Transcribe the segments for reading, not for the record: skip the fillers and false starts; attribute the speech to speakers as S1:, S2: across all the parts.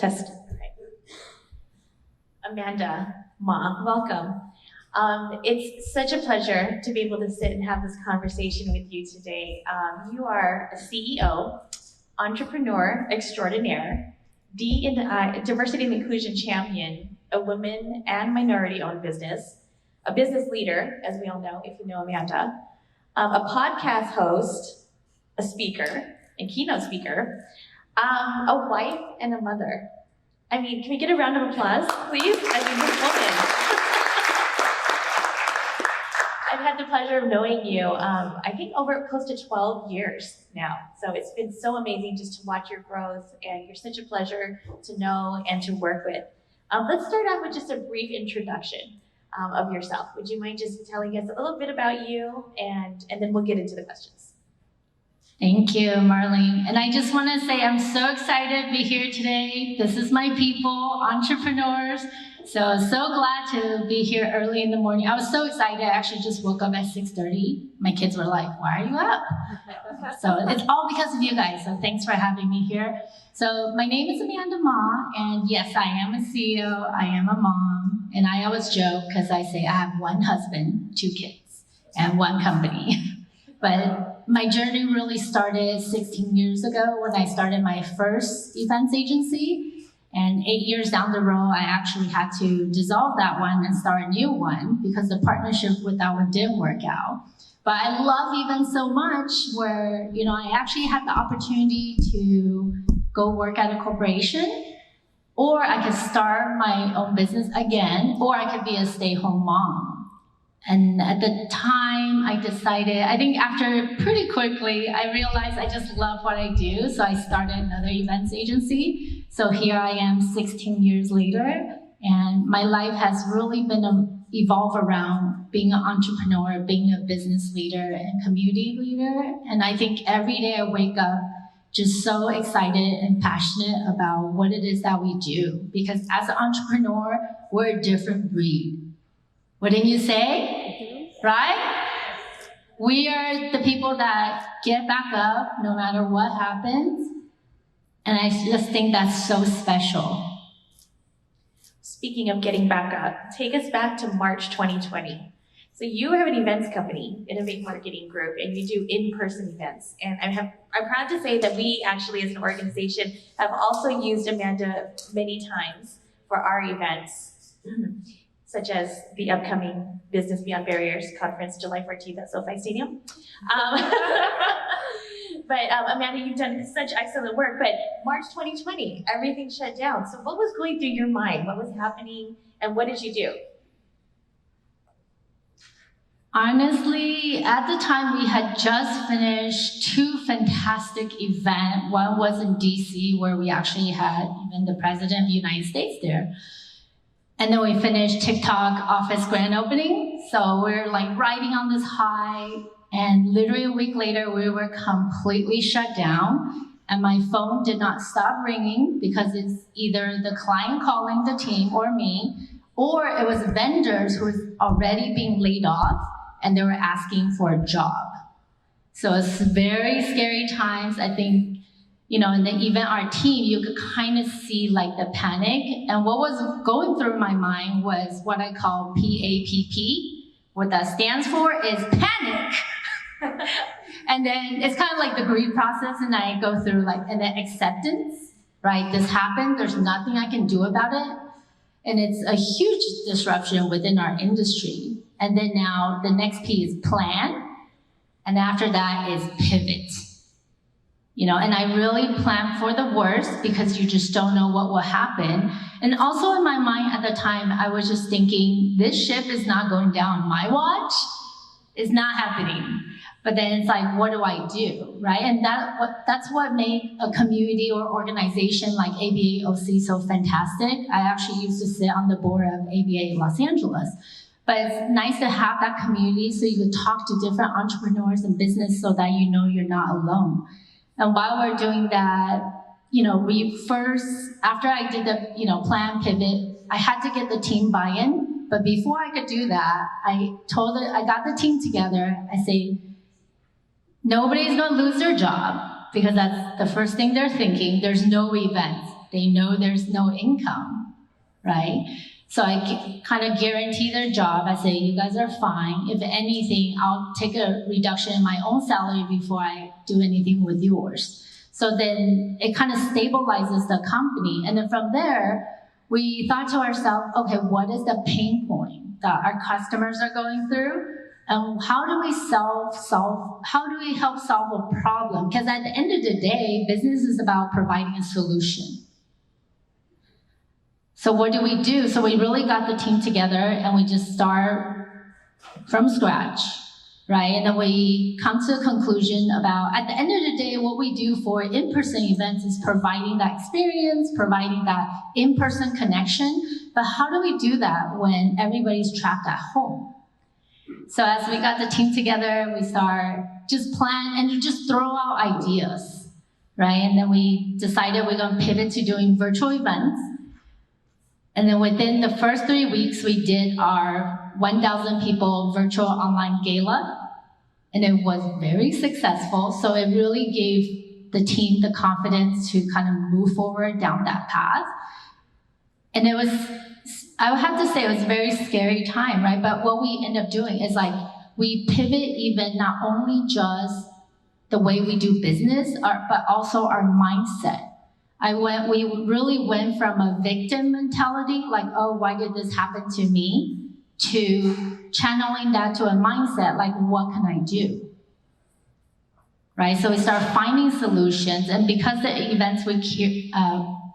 S1: Test. Okay. Amanda, Ma, welcome. It's such a pleasure to be able to sit and have this conversation with you today. You are a CEO, entrepreneur extraordinaire, diversity and inclusion champion, a woman and minority-owned business, a business leader, as we all know, if you know Amanda, a podcast host, a speaker, a keynote speaker, a wife, and a mother. I mean, can we get a round of applause, please? I mean, this woman. I've had the pleasure of knowing you, I think over close to 12 years now. So it's been so amazing just to watch your growth, and you're such a pleasure to know and to work with. Let's start off with just a brief introduction of yourself. Would you mind just telling us a little bit about you, and then we'll get into the questions.
S2: Thank you, Marlene. And I just want to say I'm so excited to be here today. This is my people, entrepreneurs. So glad to be here early in the morning. I was so excited. I actually just woke up at 6:30. My kids were like, why are you up? So it's all because of you guys. So thanks for having me here. So my name is Amanda Ma, and yes, I am a CEO. I am a mom. And I always joke because I say I have one husband, 2 kids, and 1 company. But my journey really started 16 years ago when I started my first events agency. And 8 years down the road, I actually had to dissolve that one and start a new one because the partnership with that one didn't work out. But I love events so much where, I actually had the opportunity to go work at a corporation, or I could start my own business again, or I could be a stay-home mom. And at the time, I decided, I think after pretty quickly, I realized I just love what I do. So I started another events agency. So here I am 16 years later. And my life has really been evolved around being an entrepreneur, being a business leader and community leader. And I think every day I wake up just so excited and passionate about what it is that we do. Because as an entrepreneur, we're a different breed. Wouldn't you say? Right? We are the people that get back up no matter what happens. And I just think that's so special.
S1: Speaking of getting back up, take us back to March 2020. So you have an events company, Innovate Marketing Group, and you do in-person events. And I'm proud to say that we actually, as an organization, have also used Amanda many times for our events. Such as the upcoming Business Beyond Barriers conference, July 14th at SoFi Stadium. But Amanda, you've done such excellent work, but March 2020, everything shut down. So what was going through your mind? What was happening, and what did you do?
S2: Honestly, at the time, we had just finished 2 fantastic events. One was in DC, where we actually had even the President of the United States there. And then we finished TikTok office grand opening. So we're like riding on this high. And literally a week later, we were completely shut down. And my phone did not stop ringing because it's either the client calling the team or me, or it was vendors who was already being laid off and they were asking for a job. So it's very scary times. I think, in the event, our team, you could kind of see like the panic. And what was going through my mind was what I call PAPP. What that stands for is panic. And then it's kind of like the grief process, and I go through and then acceptance, right? This happened, there's nothing I can do about it. And it's a huge disruption within our industry. And then now the next P is plan. And after that is pivot. And I really plan for the worst because you just don't know what will happen. And also in my mind at the time, I was just thinking, this ship is not going down my watch. It's not happening. But then it's like, what do I do, right? And that's what made a community or organization like ABAOC so fantastic. I actually used to sit on the board of ABA Los Angeles. But it's nice to have that community so you can talk to different entrepreneurs and business so that you're not alone. And while we're doing that, we first, after I did the, plan pivot, I had to get the team buy-in. But before I could do that, I got the team together. I say, nobody's going to lose their job because that's the first thing they're thinking. There's no events. they know there's no income, right? So I kind of guarantee their job. I say, you guys are fine. If anything, I'll take a reduction in my own salary before I do anything with yours. So then it kind of stabilizes the company. And then from there, we thought to ourselves, okay, what is the pain point that our customers are going through? And how do we how do we help solve a problem? Because at the end of the day, business is about providing a solution. So what do we do? So we really got the team together and we just start from scratch, right? And then we come to a conclusion about, at the end of the day, what we do for in-person events is providing that experience, providing that in-person connection. But how do we do that when everybody's trapped at home? So as we got the team together, we start just plan and just throw out ideas, right? And then we decided we're going to pivot to doing virtual events. And then within the first 3 weeks, we did our 1,000 people virtual online gala. And it was very successful. So it really gave the team the confidence to kind of move forward down that path. And it was, I would have to say, it was a very scary time, right? But what we end up doing is like, we pivot even not only just the way we do business, but also our mindset. We really went from a victim mentality, like, oh, why did this happen to me, to channeling that to a mindset, like, what can I do? Right? So we start finding solutions, and because the events we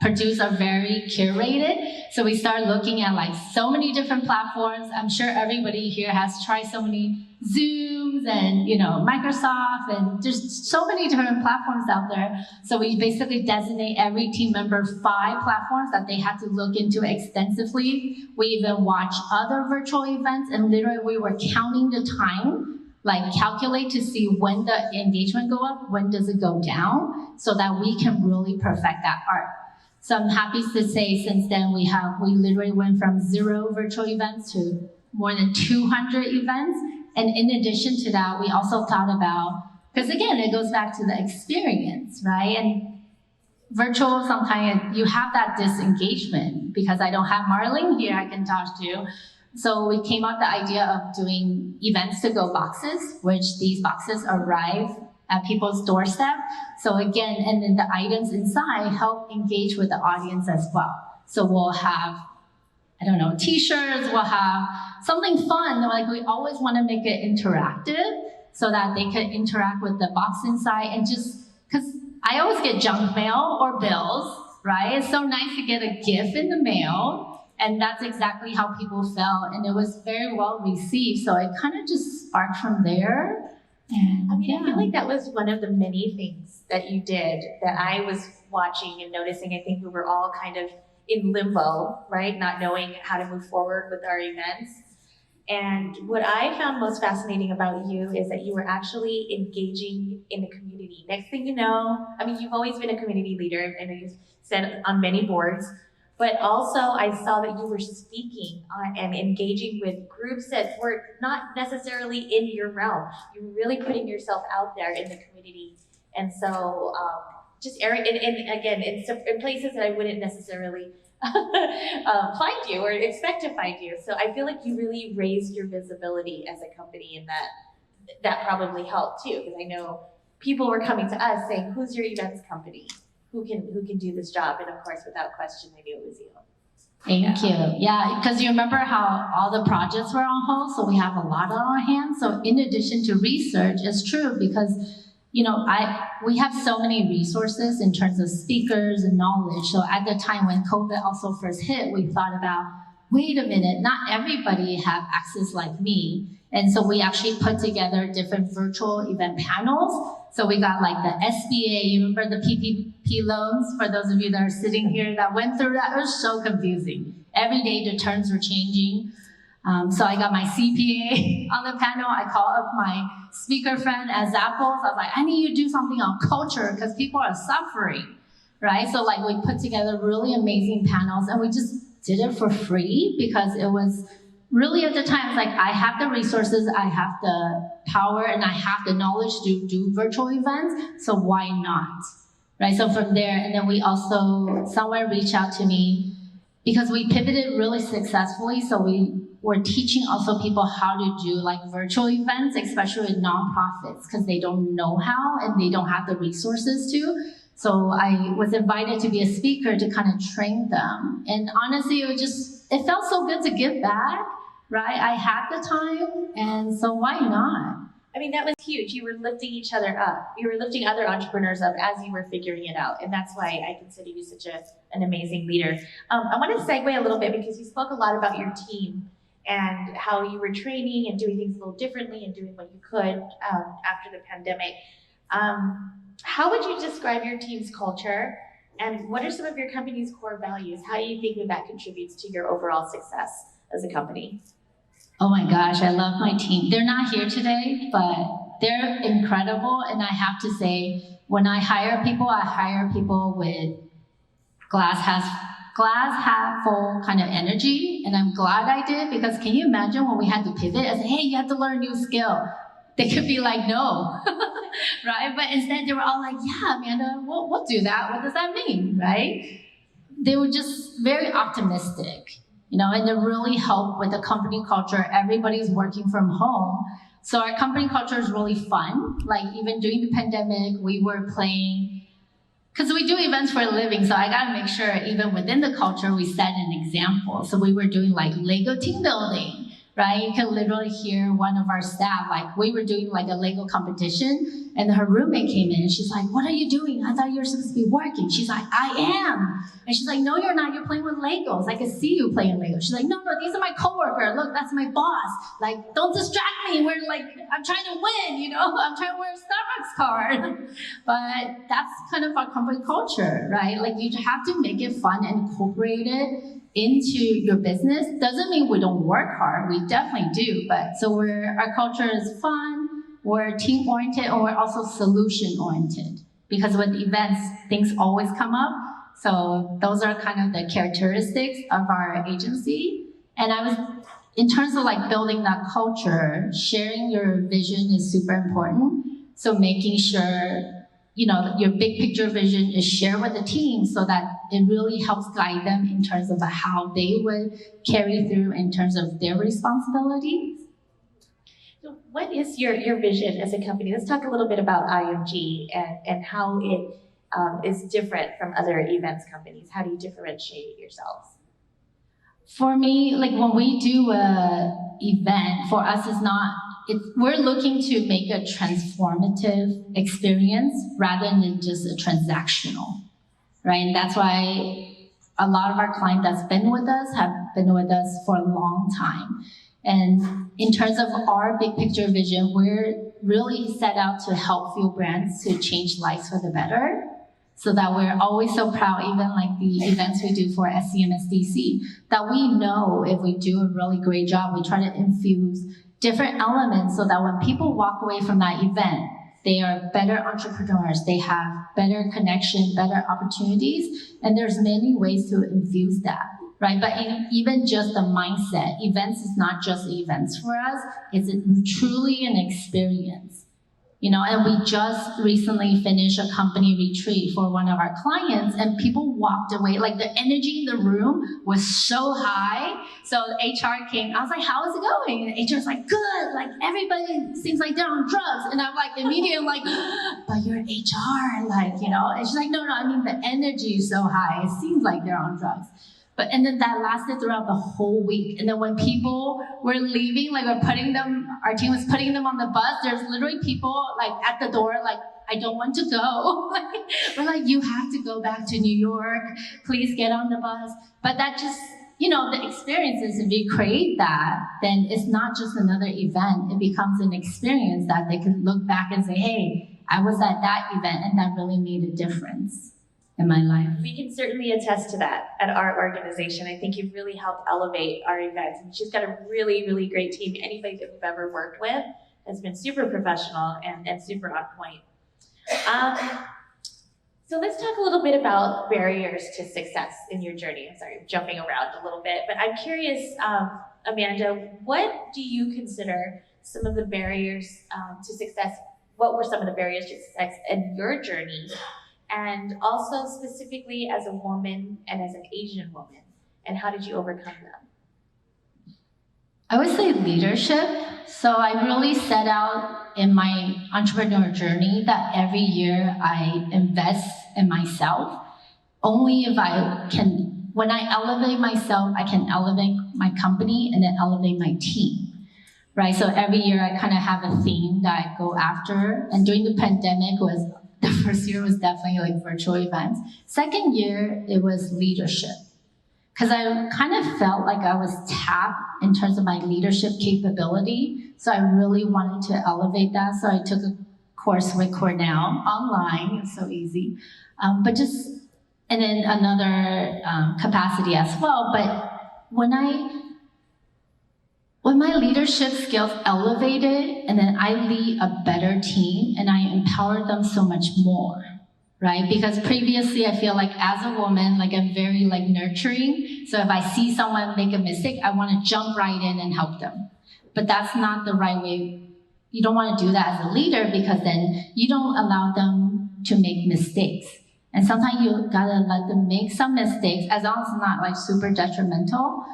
S2: produce are very curated, so we start looking at like so many different platforms. I'm sure everybody here has tried so many Zooms and Microsoft, and there's so many different platforms out there. So we basically designate every team member 5 platforms that they had to look into extensively. We even watched other virtual events, and literally we were counting the time, like calculate to see when the engagement go up, when does it go down, so that we can really perfect that art. So I'm happy to say since then we literally went from 0 virtual events to more than 200 events. And in addition to that, we also thought about, because again, it goes back to the experience, right? And virtual, sometimes you have that disengagement because I don't have Marlene here I can talk to. So we came up with the idea of doing events to go boxes, which these boxes arrive at people's doorstep. So again, and then the items inside help engage with the audience as well. So we'll have, I don't know, t-shirts, we'll have something fun. Like we always want to make it interactive so that they can interact with the box inside, and just, because I always get junk mail or bills, right? It's so nice to get a gift in the mail, and that's exactly how people felt, and it was very well received. So it kind of just sparked from there. And
S1: I feel like that was one of the many things that you did that I was watching and noticing. I think we were all kind of in limbo, right? Not knowing how to move forward with our events. And what I found most fascinating about you is that you were actually engaging in the community. Next thing you know, you've always been a community leader. I know you've said on many boards, but also I saw that you were speaking and engaging with groups that were not necessarily in your realm. You were really putting yourself out there in the community. And so in places that I wouldn't necessarily find you or expect to find you. So I feel like you really raised your visibility as a company, and that probably helped too, because I know people were coming to us saying, who's your events company? Who can do this job? And of course, without question, I knew it was you.
S2: Thank you. Yeah, because you remember how all the projects were on hold, so we have a lot on our hands. So in addition to research, it's true because we have so many resources in terms of speakers and knowledge. So at the time when COVID also first hit, we thought about, wait a minute, not everybody have access like me. And so we actually put together different virtual event panels. So we got like the SBA, you remember the PPP loans, for those of you that are sitting here that went through that? It was so confusing. Every day the terms were changing. So I got my CPA on the panel. I called up my speaker friend at Zappos. I was like, I need you to do something on culture because people are suffering, right? So like we put together really amazing panels, and we just did it for free because it was really at the time, like I have the resources, I have the power, and I have the knowledge to do virtual events, so why not, right? So from there, and then we also, someone reached out to me because we pivoted really successfully. So we were teaching also people how to do like virtual events, especially with nonprofits, because they don't know how and they don't have the resources to. So I was invited to be a speaker to kind of train them. And honestly, it felt so good to give back, right? I had the time, and so why not?
S1: I mean, that was huge. You were lifting each other up. You were lifting other entrepreneurs up as you were figuring it out. And that's why I consider you such an amazing leader. I want to segue a little bit because you spoke a lot about your team and how you were training and doing things a little differently and doing what you could after the pandemic. How would you describe your team's culture, and what are some of your company's core values? How do you think that contributes to your overall success as a company?
S2: Oh my gosh, I love my team. They're not here today, but they're incredible. And I have to say, when I hire people with glass half full kind of energy. And I'm glad I did, because can you imagine when we had to pivot and say, hey, you have to learn a new skill? They could be like, no, right? But instead they were all like, yeah, Amanda, we'll do that. What does that mean, right? They were just very optimistic, and it really helped with the company culture. Everybody's working from home. So our company culture is really fun. Like even during the pandemic, we were playing, because we do events for a living, so I gotta make sure even within the culture, we set an example. So we were doing like Lego team building, right? You can literally hear one of our staff, like we were doing like a Lego competition, and her roommate came in and she's like, what are you doing? I thought you were supposed to be working. She's like, I am. And she's like, no, you're not. You're playing with Legos. I can see you playing Legos. She's like, no, these are my coworkers. Look, that's my boss. Like, don't distract me. I'm trying to win, I'm trying to wear a Starbucks card. But that's kind of our company culture, right? Like you have to make it fun and incorporate it into your business. Doesn't mean we don't work hard. We definitely do. But so our culture is fun, we're team-oriented, and we're also solution-oriented. Because with events, things always come up. So those are kind of the characteristics of our agency. And in terms of like building that culture, sharing your vision is super important. So making sure your big picture vision is shared with the team so that it really helps guide them in terms of how they would carry through in terms of their responsibilities.
S1: So what is your vision as a company? Let's talk a little bit about IMG and how it is different from other events companies. How do you differentiate yourselves?
S2: For me, like when we do an event, for us we're looking to make a transformative experience rather than just a transactional, right? And that's why a lot of our clients that's been with us have been with us for a long time. And in terms of our big picture vision, we're really set out to help fuel brands to change lives for the better. So that we're always so proud, even like the events we do for SCMSDC, that we know if we do a really great job, we try to infuse different elements so that when people walk away from that event, they are better entrepreneurs, they have better connection, better opportunities, and there's many ways to infuse that, right? But even just the mindset, events is not just events for us, it's truly an experience. And we just recently finished a company retreat for one of our clients, and people walked away, like the energy in the room was so high. So HR came, I was like, how is it going? And HR's like, good, like everybody seems like they're on drugs. And I'm like, immediately like, but you're HR, and she's like, no, I mean, the energy is so high. It seems like they're on drugs. And then that lasted throughout the whole week. And then when people were leaving, like our team was putting them on the bus, there's literally people like at the door, like, I don't want to go. We're like, you have to go back to New York. Please get on the bus. But that just, the experiences, if you create that, then it's not just another event. It becomes an experience that they can look back and say, hey, I was at that event and that really made a difference in my life.
S1: We can certainly attest to that at our organization. I think you've really helped elevate our events. And she's got a really, really great team. Anybody that we've ever worked with has been super professional and super on point. So let's talk a little bit about barriers to success in your journey. I'm sorry, I'm jumping around a little bit, but I'm curious, Amanda, what do you consider some of the barriers to success? What were some of the barriers to success in your journey? and also specifically as a woman and as an Asian woman? And how did you overcome them?
S2: I would say leadership. So I really set out in my entrepreneur journey that every year I invest in myself. Only if I can, when I elevate myself, I can elevate my company and then elevate my team, right? So every year I kind of have a theme that I go after. And during the pandemic the first year was definitely like virtual events. Second year, it was leadership. Because I kind of felt like I was tapped in terms of my leadership capability. So I really wanted to elevate that. So I took a course with Cornell online. It's so easy. And then another capacity as well. But when my leadership skills elevated, and then I lead a better team, and I empower them so much more, right? Because previously, I feel like as a woman, like I'm very like nurturing. So if I see someone make a mistake, I want to jump right in and help them. But that's not the right way. You don't want to do that as a leader, because then you don't allow them to make mistakes. And sometimes you gotta let them make some mistakes, as long as it's not like super detrimental,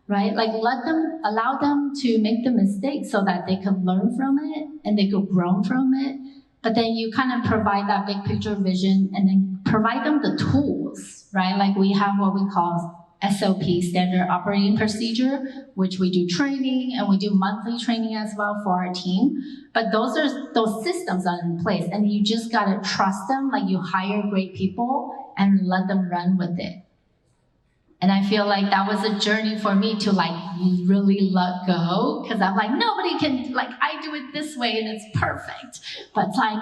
S2: right? Like allow them to make the mistake so that they can learn from it and they can grow from it. But then you kind of provide that big picture vision and then provide them the tools, right? Like we have what we call SOP, Standard Operating Procedure, which we do training, and we do monthly training as well for our team. But those systems are in place, and you just gotta trust them. Like you hire great people and let them run with it. And I feel like that was a journey for me to like really let go, because I'm like, nobody can, like I do it this way and it's perfect. But it's like,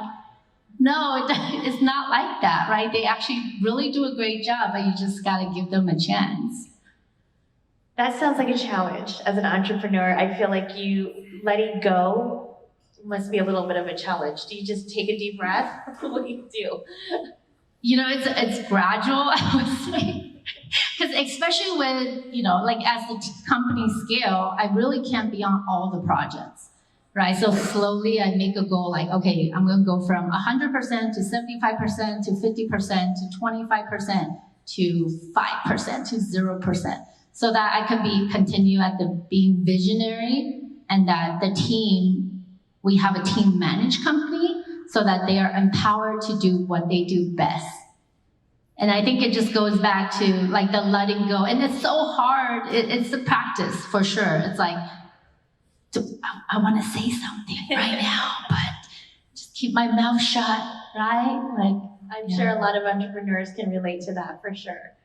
S2: no, it's not like that, right? They actually really do a great job, but you just gotta give them a chance.
S1: That sounds like a challenge as an entrepreneur. I feel like you letting go must be a little bit of a challenge. Do you just take a deep breath? What do you do?
S2: You know, it's gradual, I would say. Because especially with, like as the company scale, I really can't be on all the projects, right? So slowly I make a goal like, okay, I'm going to go from 100% to 75% to 50% to 25% to 5% to 0%, so that I can continue at being visionary, and that the team, we have a team managed company so that they are empowered to do what they do best. And I think it just goes back to like the letting go. And it's so hard. It's the practice for sure. It's like, I want to say something right now, but just keep my mouth shut, right? Like,
S1: I'm sure a lot of entrepreneurs can relate to that for sure.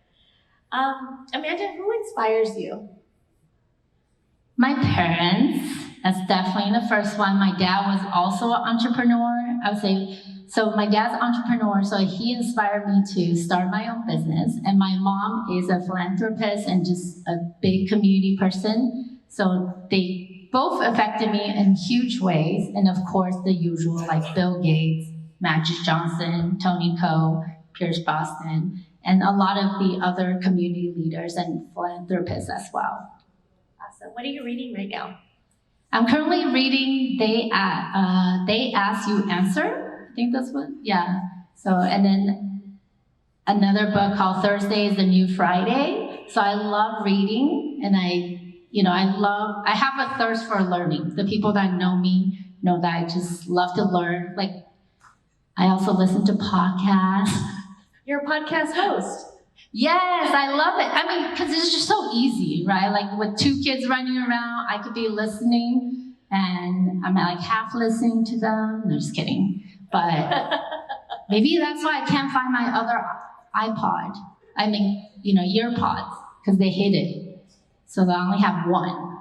S1: Amanda, who inspires you?
S2: My parents, that's definitely the first one. My dad was also an entrepreneur. I would say, so my dad's an entrepreneur, so he inspired me to start my own business. And my mom is a philanthropist and just a big community person. So they both affected me in huge ways. And of course, the usual, like Bill Gates, Magic Johnson, Tony Coe, Pierce Brosnan, and a lot of the other community leaders and philanthropists as well.
S1: Awesome. What are you reading right now?
S2: I'm currently reading They Ask, You Answer. I think that's what, yeah. So, and then another book called Thursday is the New Friday. So I love reading, and I have a thirst for learning. The people that know me know that I just love to learn. Like, I also listen to podcasts.
S1: You're a podcast host.
S2: Yes, I love it. I mean, because it's just so easy, right? Like with 2 kids running around, I could be listening, and I'm like half listening to them. No, just kidding. But maybe that's why I can't find my other iPod. I mean, earpods, because they hid it. So I only have one.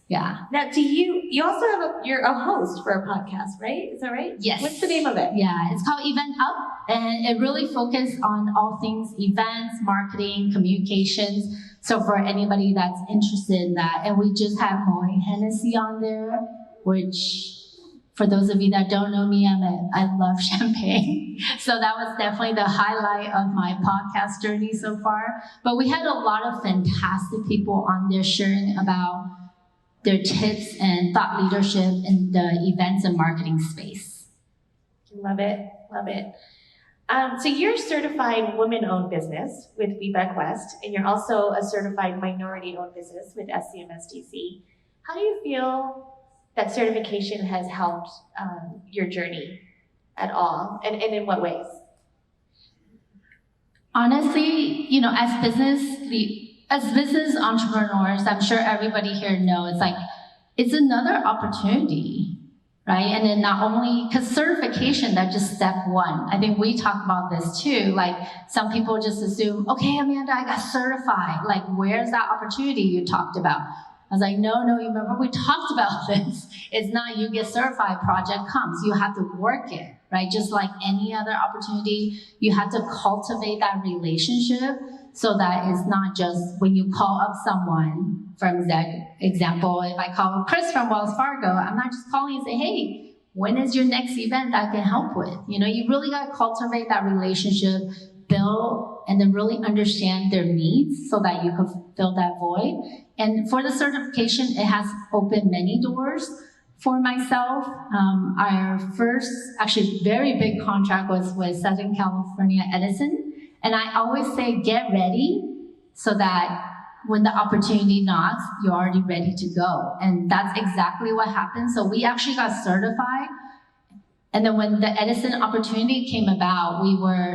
S2: Yeah.
S1: Now, you also have you're a host for a podcast, right? Is that right?
S2: Yes.
S1: What's the name of it?
S2: Yeah, it's called Event Up, and it really focuses on all things events, marketing, communications. So for anybody that's interested in that, and we just have Moet Hennessy on there, which, for those of you that don't know me, I love champagne. So that was definitely the highlight of my podcast journey so far. But we had a lot of fantastic people on there sharing about their tips and thought leadership in the events and marketing space.
S1: Love it, love it. So you're a certified woman-owned business with Feedback West, and you're also a certified minority-owned business with SCMSDC. How do you feel that certification has helped your journey at all, and in what ways?
S2: Honestly, as business entrepreneurs, I'm sure everybody here knows, it's another opportunity, right? And then not only, because certification, that's just step one. I think we talk about this too. Some people just assume, okay, Amanda, I got certified. Where's that opportunity you talked about? I was like, no, you remember we talked about this. It's not you get certified, project comes. You have to work it, right? Just like any other opportunity, you have to cultivate that relationship so that it's not just when you call up someone, for example, if I call Chris from Wells Fargo, I'm not just calling and say, hey, when is your next event that I can help with? You really got to cultivate that relationship, build, and then really understand their needs so that you can fill that void. And for the certification, it has opened many doors for myself. Our first, actually very big contract was with Southern California Edison. And I always say, get ready so that when the opportunity knocks, you're already ready to go. And that's exactly what happened. So we actually got certified. And then when the Edison opportunity came about,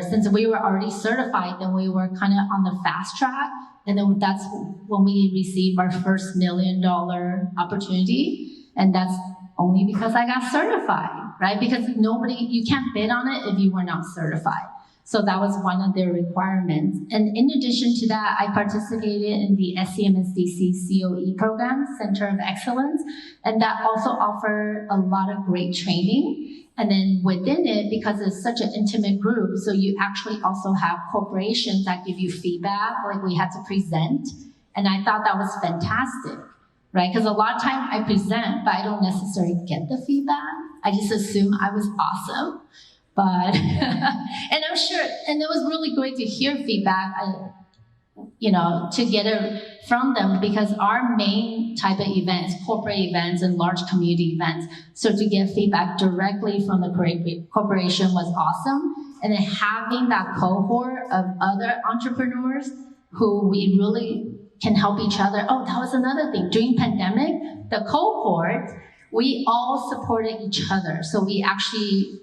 S2: since we were already certified, then we were kind of on the fast track. And then that's when we received our first $1 million opportunity. And that's only because I got certified, right? Because you can't bid on it if you were not certified. So that was one of their requirements. And in addition to that, I participated in the SCMSDC COE program, Center of Excellence, and that also offered a lot of great training. And then within it, because it's such an intimate group, so you actually also have corporations that give you feedback, like we had to present. And I thought that was fantastic, right? Because a lot of times I present, but I don't necessarily get the feedback. I just assume I was awesome. But, and I'm sure, and it was really great to hear feedback, to get it from them, because our main type of events, corporate events and large community events, so to get feedback directly from the corporation was awesome. And then having that cohort of other entrepreneurs who we really can help each other. Oh, that was another thing. During pandemic, the cohort, we all supported each other. So we actually,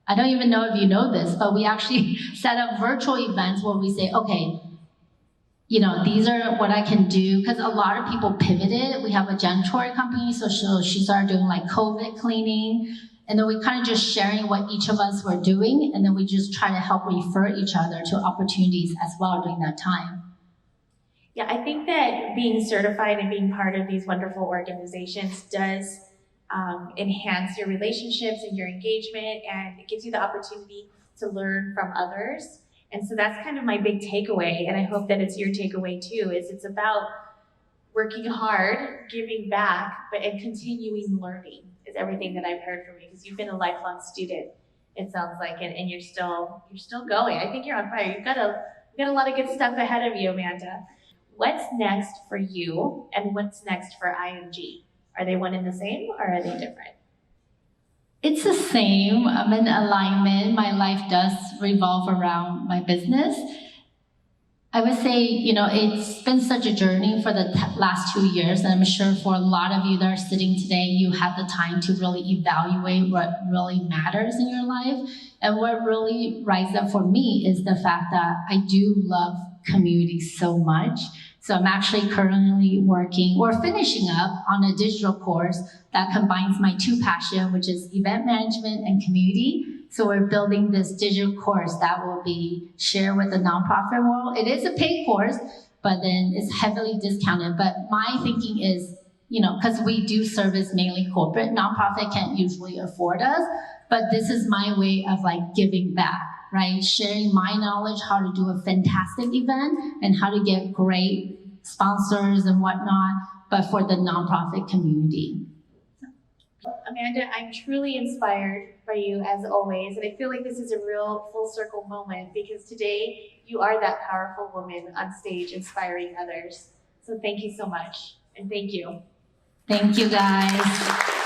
S2: I don't even know if you know this, but we actually set up virtual events where we say, okay, these are what I can do. Because a lot of people pivoted. We have a janitorial company, so she started doing COVID cleaning. And then we kind of just sharing what each of us were doing. And then we just try to help refer each other to opportunities as well during that time.
S1: Yeah, I think that being certified and being part of these wonderful organizations does enhance your relationships and your engagement, and it gives you the opportunity to learn from others. And so that's kind of my big takeaway, and I hope that it's your takeaway too, is it's about working hard, giving back, and continuing learning is everything that I've heard from you, because you've been a lifelong student, it sounds like, and you're still going. I think you're on fire. You've got a lot of good stuff ahead of you, Amanda. What's next for you, and what's next for IMG? Are they one and the same, or are they different?
S2: It's the same. I'm in alignment. My life does revolve around my business. I would say, it's been such a journey for the last 2 years, and I'm sure for a lot of you that are sitting today, you have the time to really evaluate what really matters in your life. And what really rises up for me is the fact that I do love community so much. So I'm actually currently working or finishing up on a digital course that combines my two passions, which is event management and community. So we're building this digital course that will be shared with the nonprofit world. It is a paid course, but then it's heavily discounted. But my thinking is, because we do service mainly corporate, nonprofit can't usually afford us, but this is my way of giving back, right? Sharing my knowledge, how to do a fantastic event and how to get great sponsors and whatnot, but for the nonprofit community.
S1: Amanda, I'm truly inspired by you as always, and I feel like this is a real full circle moment, because today you are that powerful woman on stage inspiring others. So thank you so much, and thank you.
S2: Thank you, guys.